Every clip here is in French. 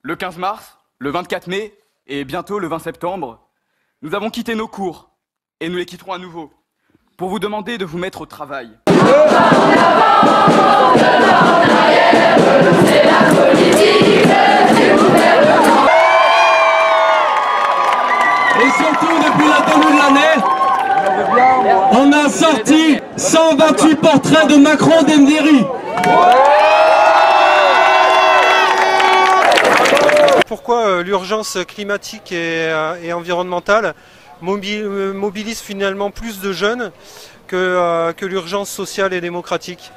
Le 15 mars, le 24 mai et bientôt le 20 septembre, nous avons quitté nos cours et nous les quitterons à nouveau pour vous demander de vous mettre au travail. Et surtout, depuis le début de l'année, on a sorti 128 portraits de Macron d'Emdiri. Pourquoi l'urgence climatique et environnementale mobilise finalement plus de jeunes que l'urgence sociale et démocratique?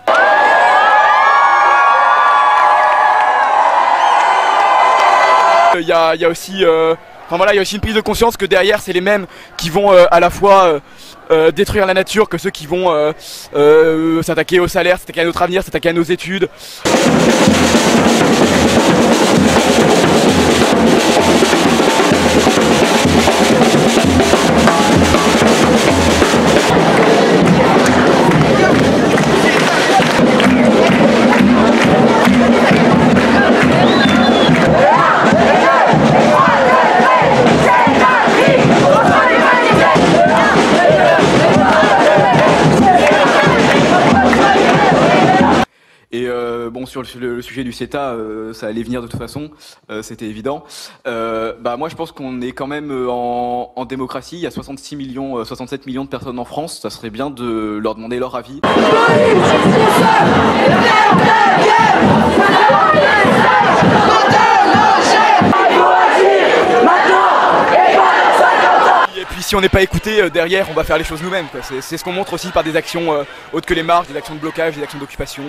Il y a aussi une prise de conscience que derrière c'est les mêmes qui vont à la fois détruire la nature que ceux qui vont s'attaquer au salaire, s'attaquer à notre avenir, s'attaquer à nos études. Et bon, sur le sujet du CETA, ça allait venir de toute façon, c'était évident. Moi je pense qu'on est quand même en démocratie, il y a 67 millions de personnes en France, ça serait bien de leur demander leur avis. Et puis si on n'est pas écouté, derrière on va faire les choses nous-mêmes. C'est ce qu'on montre aussi par des actions autres que les marches, des actions de blocage, des actions d'occupation.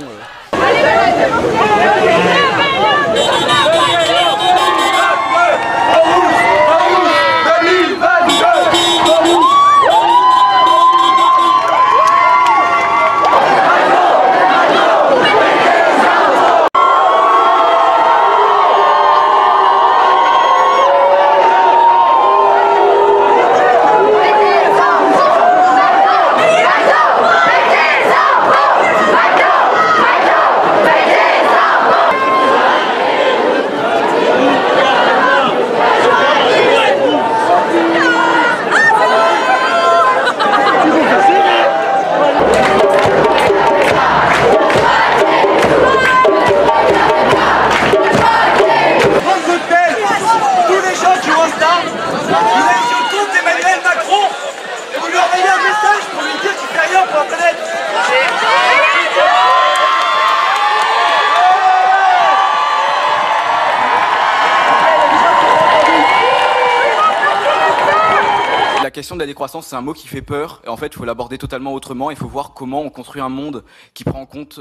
La question de la décroissance, c'est un mot qui fait peur. Et en fait, il faut l'aborder totalement autrement. Il faut voir comment on construit un monde qui prend en compte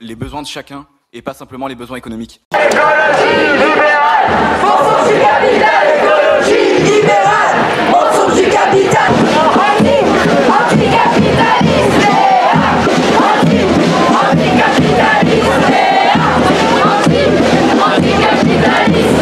les besoins de chacun et pas simplement les besoins économiques. Écologie libérale, mensonge du capital. Écologie libérale, mensonge du capital. Anticapitaliste, anticapitaliste, anticapitaliste.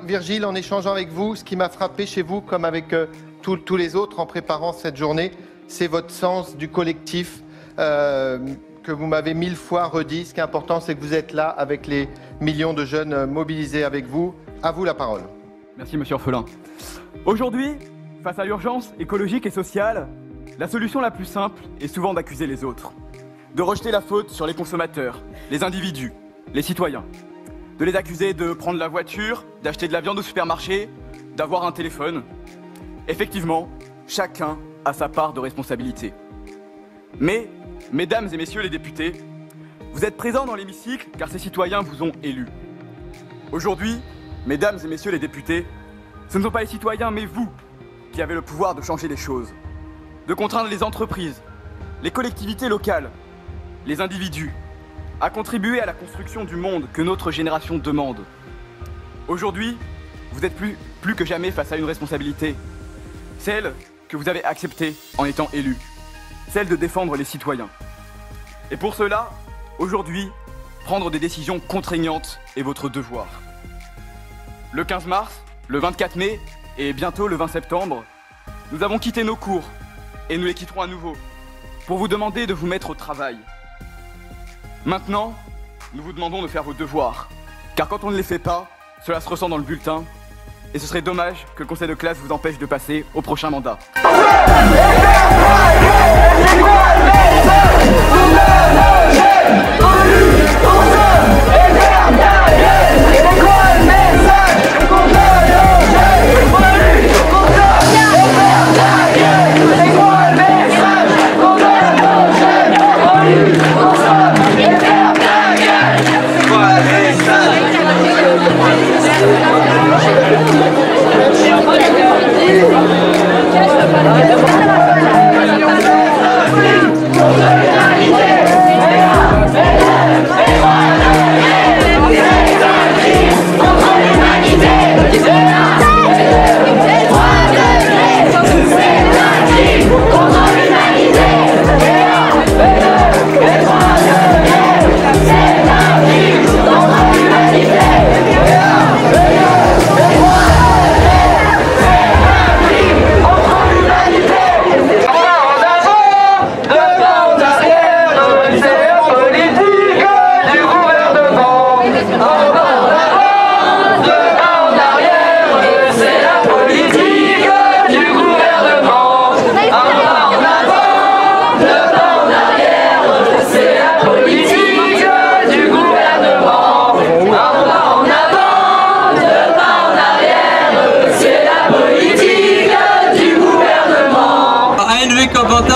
Virgile, en échangeant avec vous, ce qui m'a frappé chez vous, comme avec tous les autres en préparant cette journée, c'est votre sens du collectif que vous m'avez 1000 fois redit. Ce qui est important, c'est que vous êtes là avec les millions de jeunes mobilisés avec vous. À vous la parole. Merci Monsieur Orphelin. Aujourd'hui, face à l'urgence écologique et sociale, la solution la plus simple est souvent d'accuser les autres. De rejeter la faute sur les consommateurs, les individus, les citoyens. De les accuser de prendre la voiture, d'acheter de la viande au supermarché, d'avoir un téléphone. Effectivement, chacun a sa part de responsabilité. Mais, mesdames et messieurs les députés, vous êtes présents dans l'hémicycle car ces citoyens vous ont élus. Aujourd'hui, mesdames et messieurs les députés, ce ne sont pas les citoyens mais vous qui avez le pouvoir de changer les choses, de contraindre les entreprises, les collectivités locales, les individus, à contribuer à la construction du monde que notre génération demande. Aujourd'hui, vous êtes plus que jamais face à une responsabilité, celle que vous avez acceptée en étant élu, celle de défendre les citoyens. Et pour cela, aujourd'hui, prendre des décisions contraignantes est votre devoir. Le 15 mars, le 24 mai et bientôt le 20 septembre, nous avons quitté nos cours et nous les quitterons à nouveau pour vous demander de vous mettre au travail. Maintenant, nous vous demandons de faire vos devoirs, car quand on ne les fait pas, cela se ressent dans le bulletin et ce serait dommage que le conseil de classe vous empêche de passer au prochain mandat.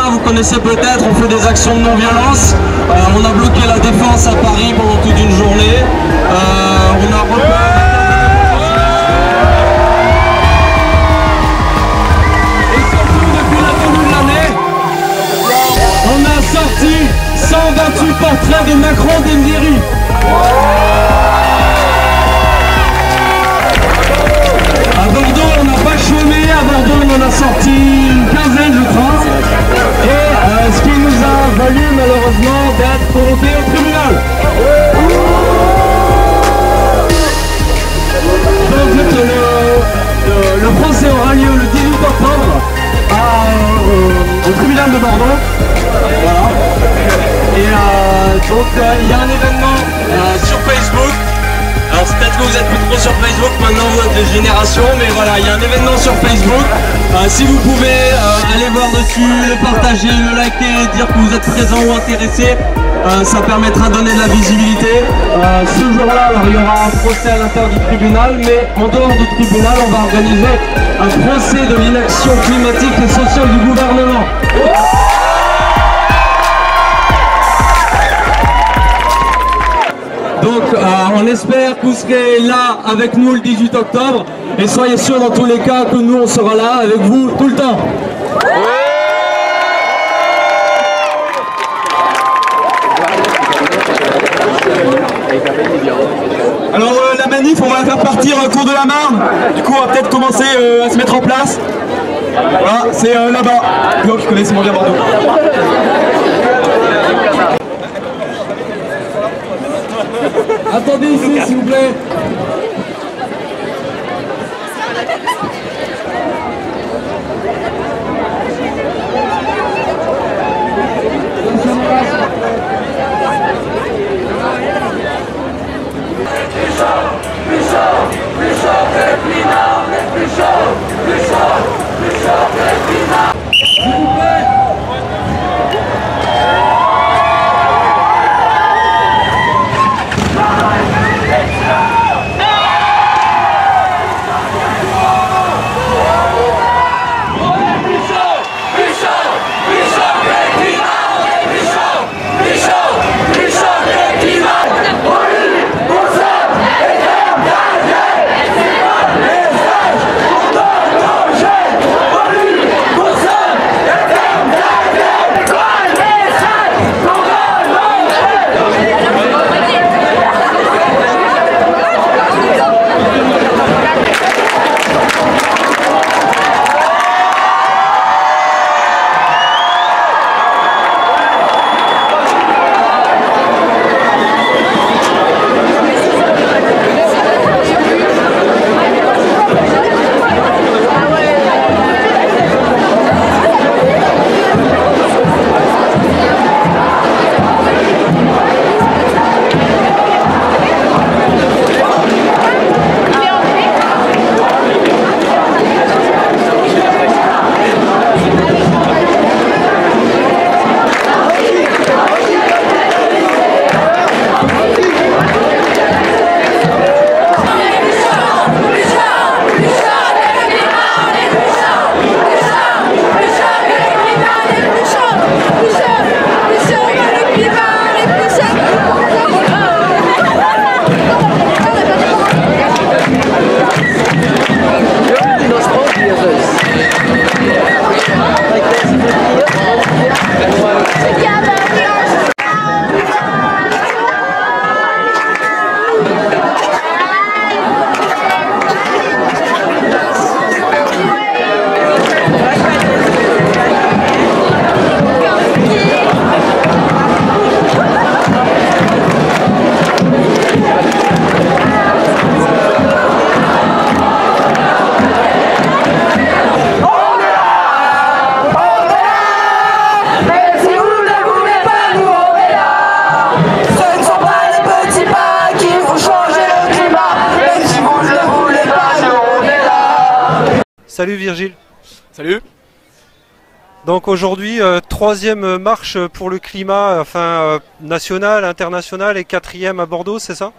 Vous connaissez peut-être, on fait des actions de non-violence. On a bloqué la défense à Paris pendant toute une journée. On a et surtout depuis la début de l'année, on a sorti 128 portraits de Macron d'Emdiri. À Bordeaux, on n'a pas chômé. À Bordeaux, on en a sorti une quinzaine, je crois. Et ce qui nous a valu malheureusement d'être convoqués au tribunal. Donc le procès aura lieu le 18 octobre au tribunal de Bordeaux. Voilà. Et donc il y a un événement sur Facebook. Alors peut-être que vous êtes plus trop sur Facebook, maintenant vous êtes des générations, mais voilà, il y a un événement sur Facebook. Si vous pouvez aller voir dessus, le partager, le liker, dire que vous êtes présent ou intéressé, ça permettra de donner de la visibilité. Ce jour-là, il y aura un procès à l'intérieur du tribunal, mais en dehors du tribunal, on va organiser un procès de l'inaction climatique et sociale du gouvernement. Donc on espère que vous serez là avec nous le 18 octobre et soyez sûrs dans tous les cas que nous on sera là avec vous tout le temps. Alors la manif on va la faire partir cours de la Marne, du coup on va peut-être commencer à se mettre en place. Voilà, c'est là-bas, pour qui connaissent moins bien Bordeaux. Attendez ici s'il vous plaît. Salut Virgile. Salut. Donc aujourd'hui, troisième marche pour le climat, national, international, et quatrième à Bordeaux, c'est ça?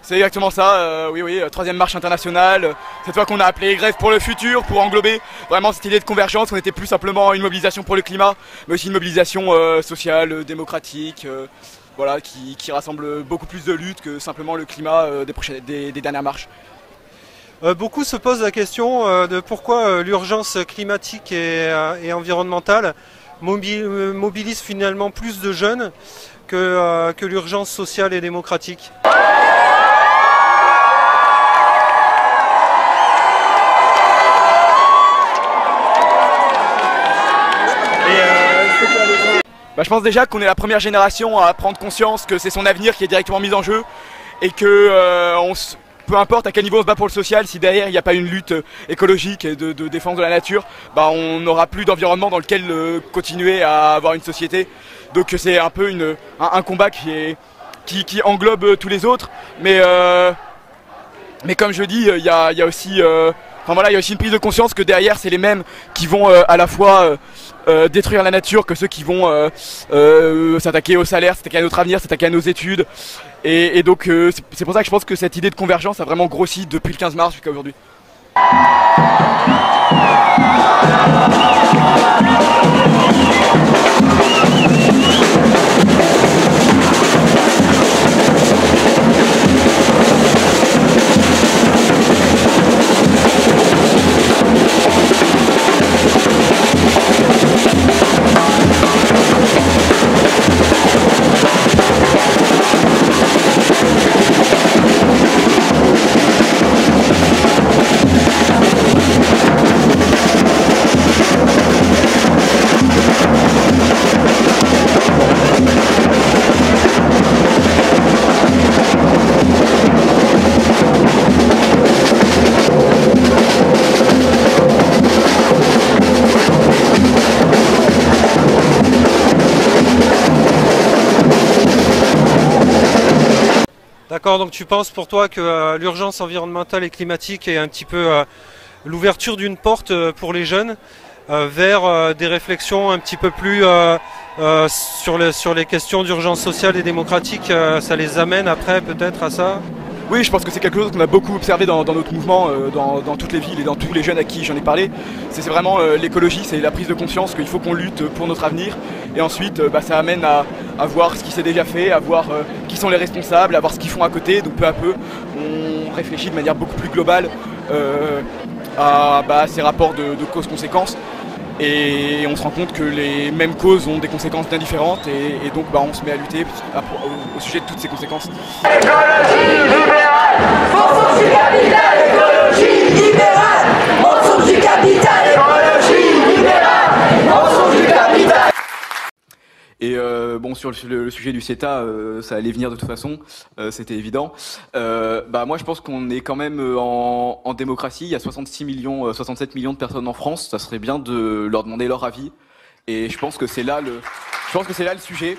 C'est exactement ça, oui, troisième marche internationale, cette fois qu'on a appelé Grève pour le futur, pour englober vraiment cette idée de convergence. On n'était plus simplement une mobilisation pour le climat, mais aussi une mobilisation sociale, démocratique, voilà, qui rassemble beaucoup plus de luttes que simplement le climat des dernières marches. Beaucoup se posent la question de pourquoi l'urgence climatique et environnementale mobilise finalement plus de jeunes que l'urgence sociale et démocratique. Je pense déjà qu'on est la première génération à prendre conscience que c'est son avenir qui est directement mis en jeu et que peu importe à quel niveau on se bat pour le social, si derrière il n'y a pas une lutte écologique et de défense de la nature, on n'aura plus d'environnement dans lequel continuer à avoir une société. Donc c'est un peu un combat qui englobe tous les autres, mais comme je dis, il y a aussi il y a aussi une prise de conscience que derrière c'est les mêmes qui vont à la fois détruire la nature que ceux qui vont s'attaquer au salaire, s'attaquer à notre avenir, s'attaquer à nos études. Et donc c'est pour ça que je pense que cette idée de convergence a vraiment grossi depuis le 15 mars jusqu'à aujourd'hui. D'accord, donc tu penses pour toi que l'urgence environnementale et climatique est un petit peu l'ouverture d'une porte pour les jeunes vers des réflexions un petit peu plus sur les questions d'urgence sociale et démocratique, ça les amène après peut-être à ça? Oui, je pense que c'est quelque chose qu'on a beaucoup observé dans notre mouvement, dans toutes les villes et dans tous les jeunes à qui j'en ai parlé. C'est vraiment l'écologie, c'est la prise de conscience qu'il faut qu'on lutte pour notre avenir. Et ensuite, ça amène à voir ce qui s'est déjà fait, à voir qui sont les responsables, à voir ce qu'ils font à côté. Donc peu à peu, on réfléchit de manière beaucoup plus globale à ces rapports de causes-conséquences. Et on se rend compte que les mêmes causes ont des conséquences bien différentes et donc on se met à lutter au sujet de toutes ces conséquences. Écologie libérale, force du capital, écologie libérale, mensonge du capital, écologie libérale, mensonge du capital. Et sur le sujet du CETA, ça allait venir de toute façon, c'était évident. Moi je pense qu'on est quand même en démocratie, il y a 67 millions de personnes en France, ça serait bien de leur demander leur avis. Et je pense que c'est là le sujet.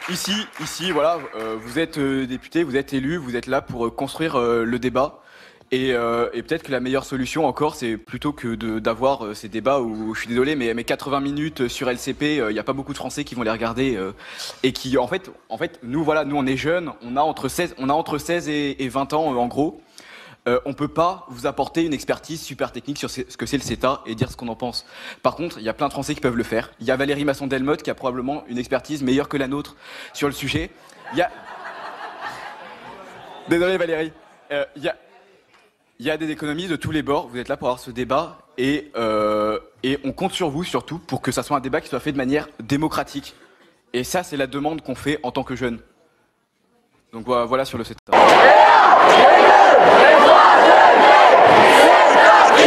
Ici, voilà, vous êtes député, vous êtes élu, vous êtes là pour construire le débat. Et peut-être que la meilleure solution encore, c'est plutôt que d'avoir ces débats où, je suis désolé, mais 80 minutes sur LCP, il n'y a pas beaucoup de Français qui vont les regarder et qui, en fait, nous on est jeunes, on a entre 16 et 20 ans en gros. On peut pas vous apporter une expertise super technique sur ce que c'est le CETA et dire ce qu'on en pense. Par contre, il y a plein de Français qui peuvent le faire. Il y a Valérie Masson-Delmotte qui a probablement une expertise meilleure que la nôtre sur le sujet. Désolé Valérie. Il y a des économistes de tous les bords, vous êtes là pour avoir ce débat et on compte sur vous surtout pour que ça soit un débat qui soit fait de manière démocratique. Et ça, c'est la demande qu'on fait en tant que jeunes. Donc voilà sur le CETA. Et 3 degrés, c'est un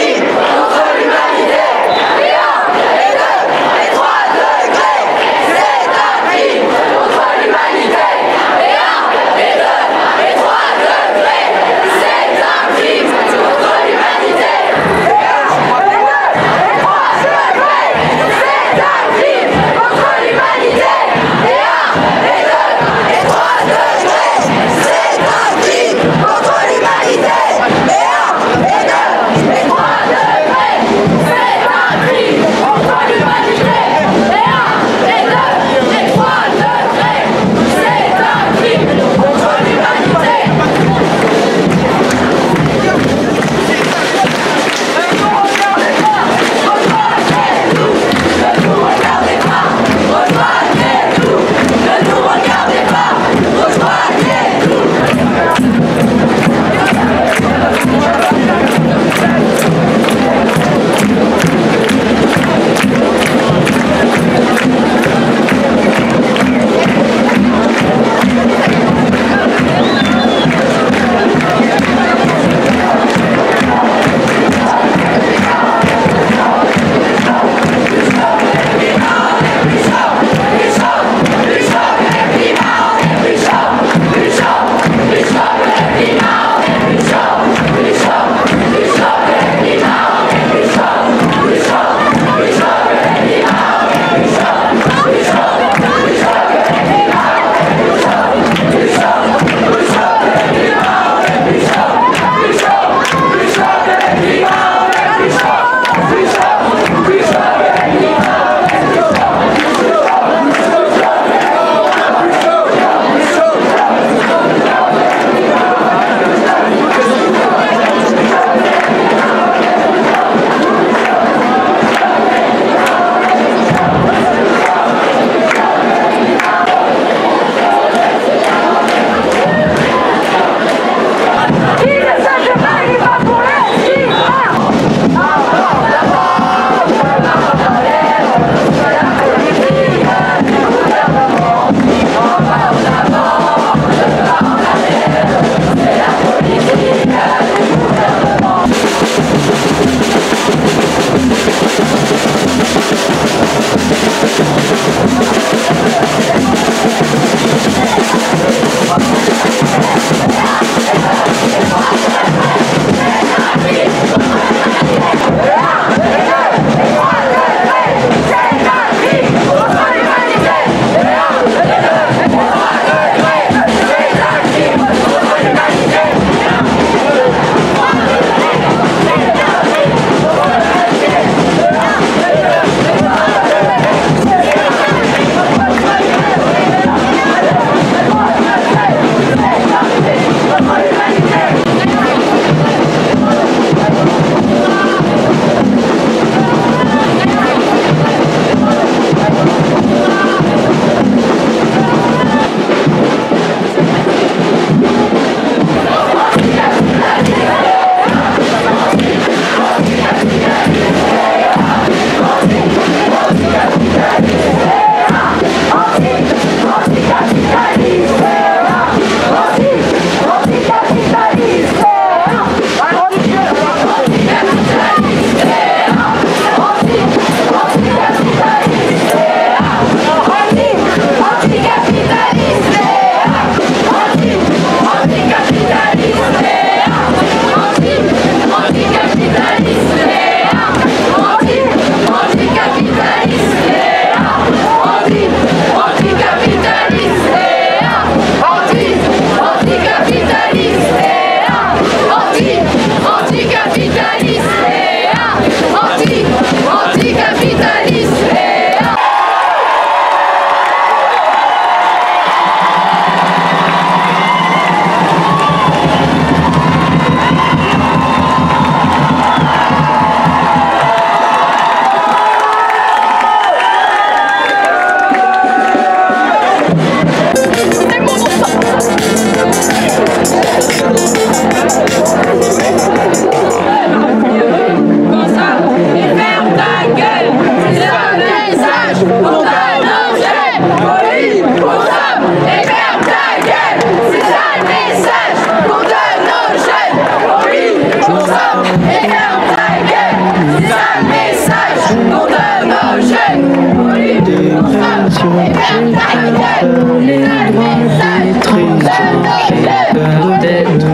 peur, les droits d'être échangés, j'ai peur d'être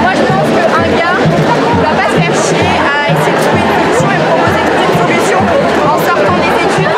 Moi je pense qu'un gars ne va pas se faire chier à essayer de trouver une solution et proposer toute une solution en sortant des études.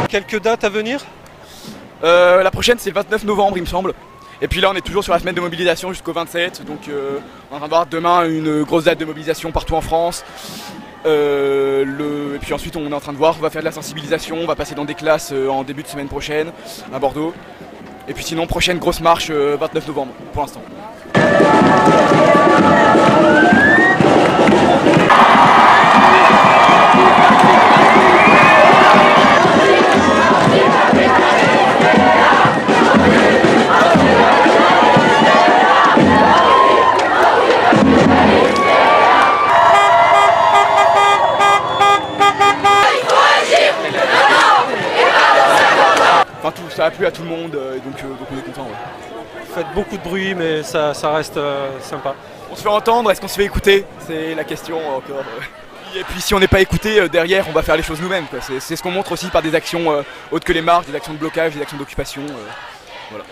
Quelques dates à venir? La prochaine c'est le 29 novembre il me semble. Et puis là on est toujours sur la semaine de mobilisation jusqu'au 27. Donc on va avoir demain une grosse date de mobilisation partout en France. Et puis ensuite on est en train de voir, on va faire de la sensibilisation, on va passer dans des classes en début de semaine prochaine à Bordeaux. Et puis sinon prochaine grosse marche 29 novembre pour l'instant. Enfin tout, ça a plu à tout le monde et donc on est content. Ouais. Faites beaucoup de bruit mais ça reste sympa. On se fait entendre, est-ce qu'on se fait écouter? C'est la question encore. Et puis si on n'est pas écouté, derrière on va faire les choses nous-mêmes. C'est ce qu'on montre aussi par des actions autres que les marches, des actions de blocage, des actions d'occupation. Voilà.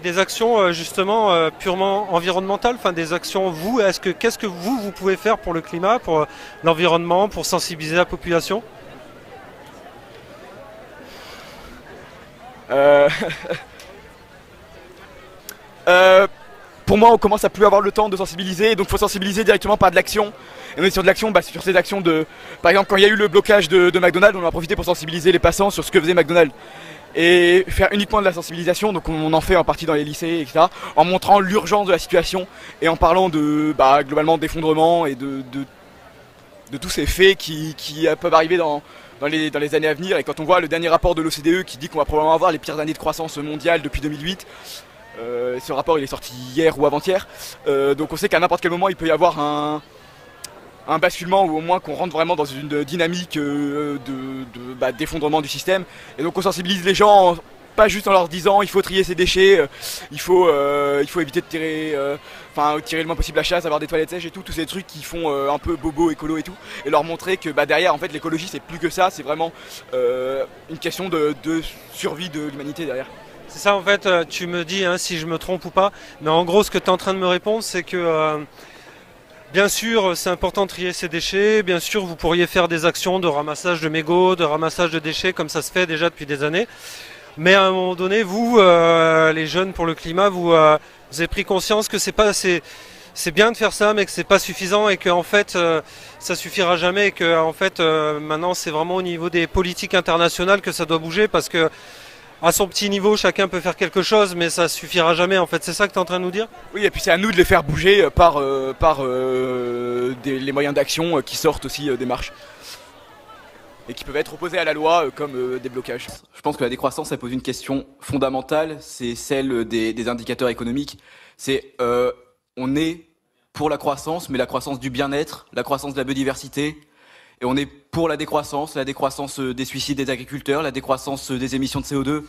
des actions justement purement environnementales, enfin des actions vous, qu'est-ce que vous pouvez faire pour le climat, pour l'environnement, pour sensibiliser la population? Pour moi, on commence à plus avoir le temps de sensibiliser, donc il faut sensibiliser directement par de l'action. Et on est sur de l'action, sur ces actions de... Par exemple, quand il y a eu le blocage de McDonald's, on en a profité pour sensibiliser les passants sur ce que faisait McDonald's. Et faire uniquement de la sensibilisation, donc on en fait en partie dans les lycées, etc. En montrant l'urgence de la situation et en parlant de, globalement, d'effondrement et de tous ces faits qui peuvent arriver dans les années à venir. Et quand on voit le dernier rapport de l'OCDE qui dit qu'on va probablement avoir les pires années de croissance mondiale depuis 2008, ce rapport il est sorti hier ou avant-hier, donc on sait qu'à n'importe quel moment il peut y avoir un basculement ou au moins qu'on rentre vraiment dans une dynamique d'effondrement du système. Et donc on sensibilise les gens, pas juste en leur disant il faut trier ses déchets, il faut éviter de tirer le moins possible la chasse, avoir des toilettes sèches et tout, tous ces trucs qui font un peu bobo, écolo et tout, et leur montrer que derrière en fait l'écologie c'est plus que ça, c'est vraiment une question de survie de l'humanité derrière. C'est ça en fait, tu me dis si je me trompe ou pas, mais en gros ce que tu es en train de me répondre c'est que bien sûr c'est important de trier ses déchets, bien sûr vous pourriez faire des actions de ramassage de mégots, de ramassage de déchets comme ça se fait déjà depuis des années, mais à un moment donné vous, les jeunes pour le climat, vous avez pris conscience que c'est bien de faire ça mais que c'est pas suffisant et que en fait ça suffira jamais et que en fait maintenant c'est vraiment au niveau des politiques internationales que ça doit bouger parce que à son petit niveau, chacun peut faire quelque chose, mais ça suffira jamais en fait. C'est ça que tu es en train de nous dire? Oui, et puis c'est à nous de les faire bouger par les moyens d'action qui sortent aussi des marches. Et qui peuvent être opposés à la loi comme des blocages. Je pense que la décroissance, elle pose une question fondamentale, c'est celle des indicateurs économiques. C'est on est pour la croissance, mais la croissance du bien-être, la croissance de la biodiversité. Et on est pour la décroissance des suicides des agriculteurs, la décroissance des émissions de CO2.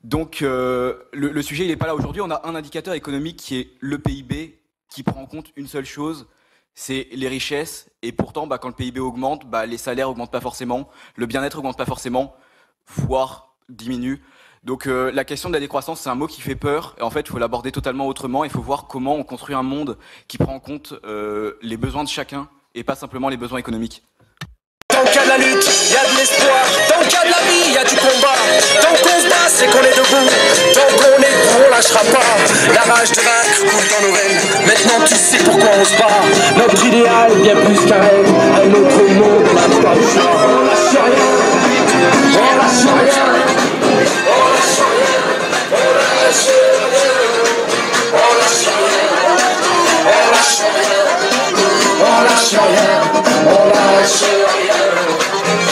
Donc le sujet il n'est pas là aujourd'hui. On a un indicateur économique qui est le PIB, qui prend en compte une seule chose, c'est les richesses. Et pourtant, quand le PIB augmente, les salaires augmentent pas forcément, le bien-être augmente pas forcément, voire diminue. Donc la question de la décroissance, c'est un mot qui fait peur. Et en fait, il faut l'aborder totalement autrement. Il faut voir comment on construit un monde qui prend en compte les besoins de chacun et pas simplement les besoins économiques. Tant qu'il y a de la lutte, il y a de l'espoir. Tant qu'il y a de la vie, il y a du combat. Tant qu'on se bat, c'est qu'on est debout. Tant qu'on est debout, on lâchera pas. La rage de vaincre coule dans nos veines. Maintenant tu sais pourquoi on se bat. Notre idéal est bien plus qu'un rêve. Un autre monde, on n'a pas le choix. On lâche rien. On lâche rien. On lâche rien. On lâche rien. On lâche rien. On lâche rien.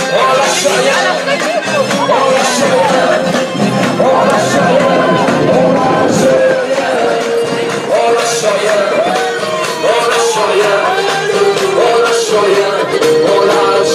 On lâche rien. On lâche rien. On lâche rien, on lâche rien, on lâche rien, on lâche rien, on lâche rien, on lâche rien, on lâche rien, on lâche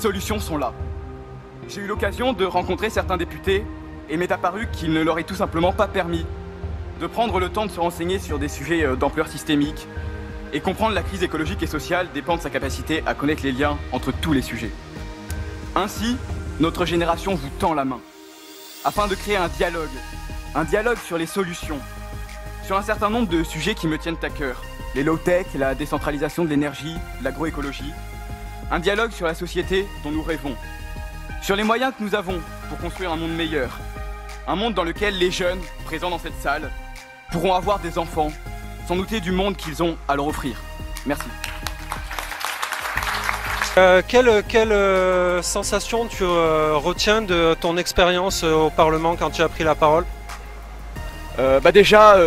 solutions sont là. J'ai eu l'occasion de rencontrer certains députés et il m'est apparu qu'il ne leur est tout simplement pas permis de prendre le temps de se renseigner sur des sujets d'ampleur systémique et comprendre la crise écologique et sociale dépend de sa capacité à connaître les liens entre tous les sujets. Ainsi, notre génération vous tend la main afin de créer un dialogue sur les solutions, sur un certain nombre de sujets qui me tiennent à cœur, les low-tech, la décentralisation de l'énergie, l'agroécologie, un dialogue sur la société dont nous rêvons, sur les moyens que nous avons pour construire un monde meilleur, un monde dans lequel les jeunes, présents dans cette salle, pourront avoir des enfants, sans douter du monde qu'ils ont à leur offrir. Merci. Quelle sensation tu retiens de ton expérience au Parlement quand tu as pris la parole? Déjà,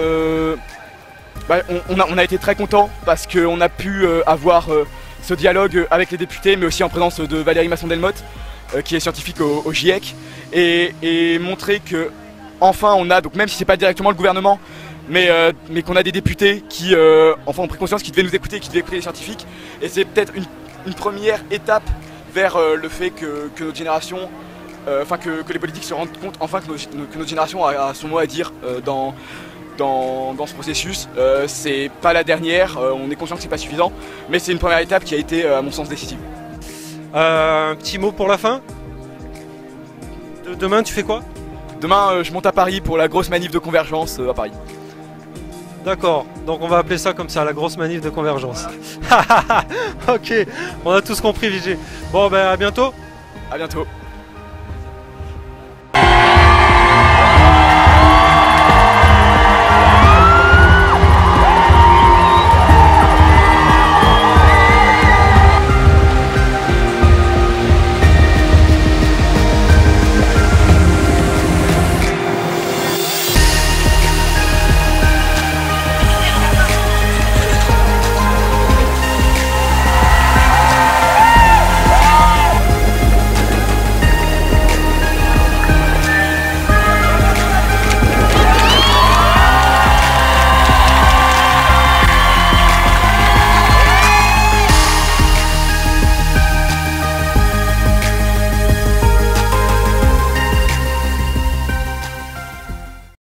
on a été très contents parce qu'on a pu avoir ce dialogue avec les députés, mais aussi en présence de Valérie Masson-Delmotte, qui est scientifique au GIEC, et montrer que enfin on a, donc même si c'est pas directement le gouvernement, mais qu'on a des députés qui enfin ont pris conscience qu'ils devaient nous écouter, qu'ils devaient écouter les scientifiques, et c'est peut-être une première étape vers le fait que notre génération, que les politiques se rendent compte enfin que notre génération a son mot à dire dans ce processus. C'est pas la dernière, on est conscient que c'est pas suffisant, mais c'est une première étape qui a été à mon sens décisive. Un petit mot pour la fin. Demain tu fais quoi? Demain je monte à Paris pour la grosse manif de convergence à Paris. D'accord, donc on va appeler ça comme ça, la grosse manif de convergence. Ok, on a tous compris, Vigée. Bon, ben à bientôt. À bientôt.